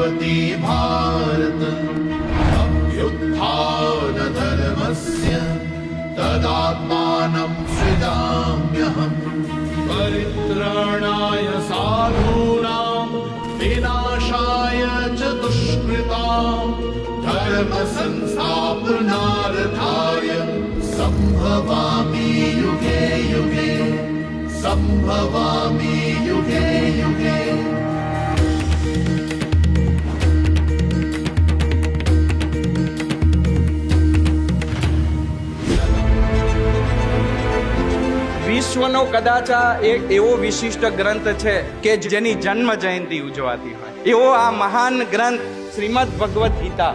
भवति भारत अभ्युत्थान धर्मस्य तदात्मानं सृजाम्यहम् परित्राणाय साधूनां विनाशाय च दुष्कृतां धर्म संस्थापनार्थाय संभवामि युगे युगे संभवामि युगे युगे। વિશ્વનો કદાચ આ એક એવો વિશિષ્ટ ગ્રંથ છે કે જેની જન્મ જયંતિ ઉજવાતી હોય એવો આ મહાન ગ્રંથ શ્રીમદ ભગવદ્ ગીતા.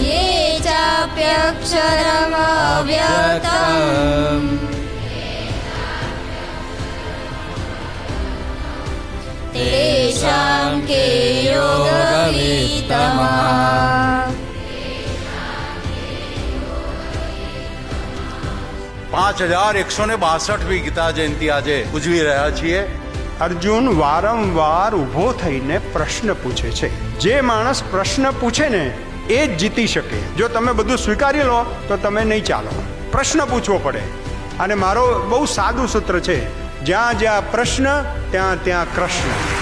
ये चाप्यक्षरमव्यक्तम् तेषां के योगवित्तमः. 5162મી ગીતા જયંતિ આજે ઉજવી રહ્યા છીએ. અર્જુન વારંવાર ઊભો થઈને પ્રશ્ન પૂછે છે. જે માણસ પ્રશ્ન પૂછે ને એ જ જીતી શકે. જો તમે બધું સ્વીકારી લો તો તમે નહીં ચાલો. પ્રશ્ન પૂછવો પડે. અને મારો બહુ સાદું સૂત્ર છે, જ્યાં જ્યાં પ્રશ્ન ત્યાં ત્યાં કૃષ્ણ.